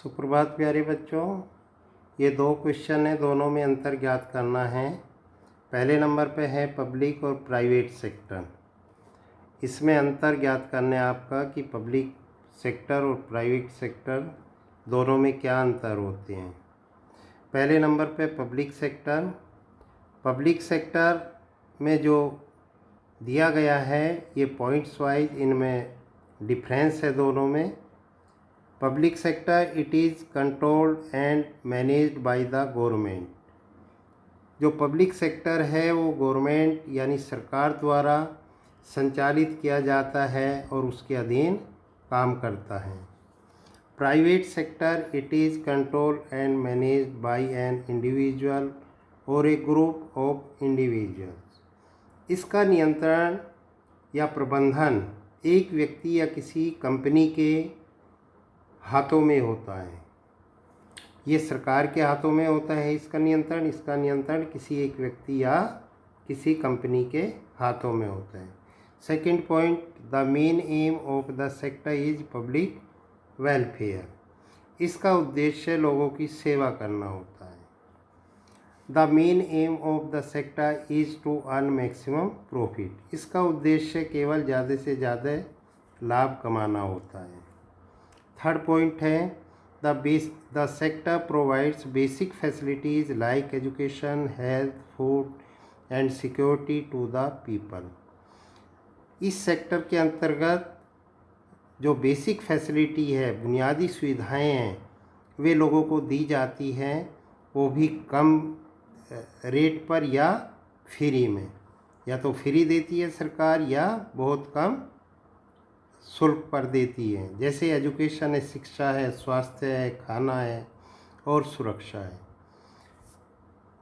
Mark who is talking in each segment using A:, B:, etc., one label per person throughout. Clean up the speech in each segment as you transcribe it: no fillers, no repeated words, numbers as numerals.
A: सुप्रभात प्यारे बच्चों। ये दो क्वेश्चन हैं, दोनों में अंतर ज्ञात करना है। पहले नंबर पे है पब्लिक और प्राइवेट सेक्टर। इसमें अंतर ज्ञात करने आपका कि पब्लिक सेक्टर और प्राइवेट सेक्टर दोनों में क्या अंतर होते हैं। पहले नंबर पे पब्लिक सेक्टर। पब्लिक सेक्टर में जो दिया गया है ये पॉइंट्स वाइज इनमें डिफरेंस है दोनों में। Public sector it is controlled and managed by the government. जो पब्लिक सेक्टर है वो गवर्नमेंट यानी सरकार द्वारा संचालित किया जाता है और उसके अधीन काम करता है। Private sector it is controlled and managed by an individual और ए ग्रुप ऑफ इंडिविजुअल्स। इसका नियंत्रण या प्रबंधन एक व्यक्ति या किसी कंपनी के हाथों में होता है। ये सरकार के हाथों में होता है इसका नियंत्रण किसी एक व्यक्ति या किसी कंपनी के हाथों में होता है। Second point, the main aim of the sector is public welfare. इसका उद्देश्य लोगों की सेवा करना होता है। The main aim of the sector is to earn maximum profit. इसका उद्देश्य केवल ज़्यादा से ज़्यादा लाभ कमाना होता है। थर्ड पॉइंट है the sector provides basic facilities like education, health, food and security to the people. इस सेक्टर के अंतर्गत जो बेसिक फैसिलिटी है, बुनियादी सुविधाएं हैं, वे लोगों को दी जाती हैं, वो भी कम रेट पर या फ्री में। या तो फ्री देती है सरकार या बहुत कम शुल्क पर देती है। जैसे एजुकेशन है, शिक्षा है, स्वास्थ्य है, खाना है और सुरक्षा है।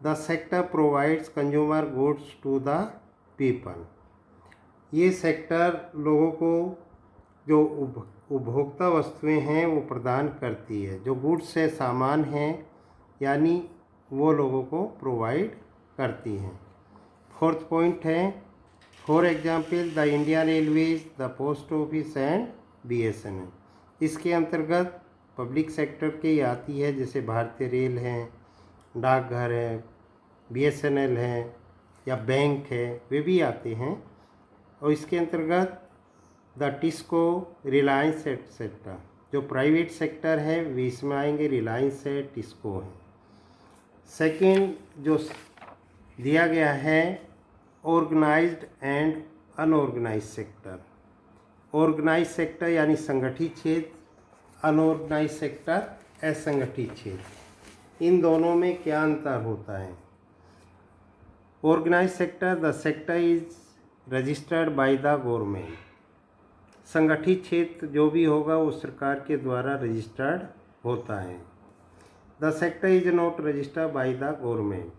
A: The sector provides consumer goods to the people. ये सेक्टर लोगों को जो उपभोक्ता वस्तुएं हैं वो प्रदान करती है। जो गुड्स है, सामान हैं, यानी वो लोगों को प्रोवाइड करती हैं। फोर्थ पॉइंट है for example the Indian railways, the post office and BSNL। इसके अंतर्गत पब्लिक सेक्टर की आती है, जैसे भारतीय रेल हैं, डाकघर है, BSNL है या बैंक है, वे भी आते हैं। और इसके अंतर्गत द टिस्को, रिलायंस एटसेट्रा। जो प्राइवेट सेक्टर है वे इसमें आएंगे, रिलायंस है, टिस्को है। सेकेंड जो दिया गया है organised and unorganised sector. Organised sector यानी संगठित क्षेत्र, अनऑर्गेनाइज्ड सेक्टर असंगठित क्षेत्र। इन दोनों में क्या अंतर होता है। Organised sector the sector is registered by the government. संगठित क्षेत्र जो भी होगा वो सरकार के द्वारा रजिस्टर्ड होता है। The sector is not registered by the government.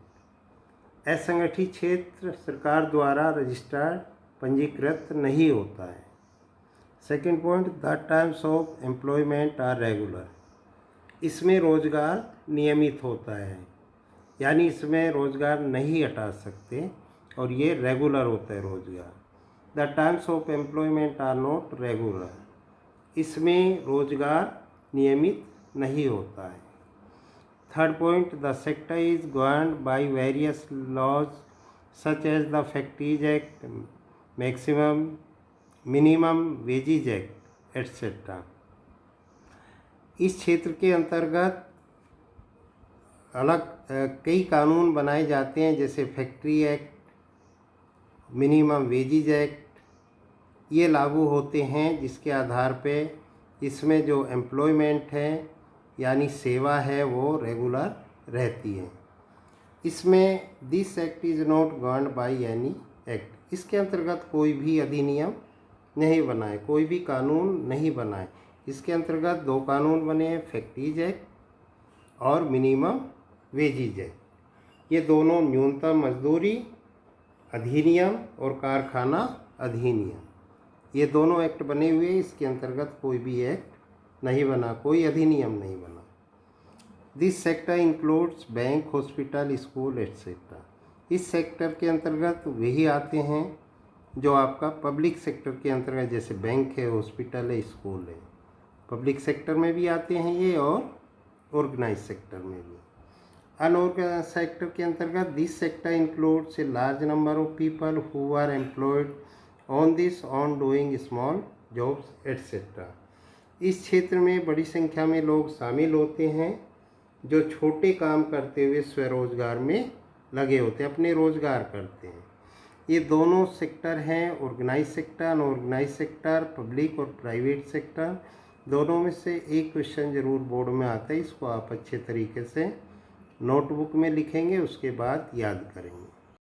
A: असंगठित क्षेत्र सरकार द्वारा रजिस्टर्ड पंजीकृत नहीं होता है। Second point, the terms of employment are regular. इसमें रोजगार नियमित होता है, यानी इसमें रोजगार नहीं हटा सकते और ये रेगुलर होता है रोजगार। The terms of employment are not regular. इसमें रोजगार नियमित नहीं होता है। Third point, the sector is governed by various laws such as the factories act, maximum minimum wages act etcetera. इस क्षेत्र के अंतर्गत अलग कई कानून बनाए जाते हैं, जैसे factory act, minimum wages act. ये लागू होते हैं जिसके आधार पे इसमें जो एम्प्लॉयमेंट है यानी सेवा है वो रेगुलर रहती है। इसमें this act is not governed by any act. इसके अंतर्गत कोई भी अधिनियम नहीं बनाए, कोई भी कानून नहीं बनाए। इसके अंतर्गत दो कानून बने हैं, फैक्ट्रीज एक्ट और मिनिमम वेजेज एक्ट। ये दोनों न्यूनतम मजदूरी अधिनियम और कारखाना अधिनियम, ये दोनों एक्ट बने हुए। इसके अंतर्गत कोई भी एक्ट नहीं बना, कोई अधिनियम नहीं बना। This sector includes bank, hospital, school etcetera. इस सेक्टर के अंतर्गत वही आते हैं जो आपका पब्लिक सेक्टर के अंतर्गत, जैसे बैंक है, हॉस्पिटल है, स्कूल है। पब्लिक सेक्टर में भी आते हैं ये और ऑर्गेनाइज सेक्टर में भी। अनऑर्गेनाइज सेक्टर के अंतर्गत this sector includes a large number of people who are employed on this on doing small jobs etcetera. इस क्षेत्र में बड़ी संख्या में लोग शामिल होते हैं जो छोटे काम करते हुए स्वरोजगार में लगे होते हैं, अपने रोजगार करते हैं। ये दोनों सेक्टर हैं, organise sector, unorganise sector, public और प्राइवेट सेक्टर। दोनों में से एक क्वेश्चन जरूर बोर्ड में आता है, इसको आप अच्छे तरीके से नोटबुक में लिखेंगे, उसके बाद याद करेंगे।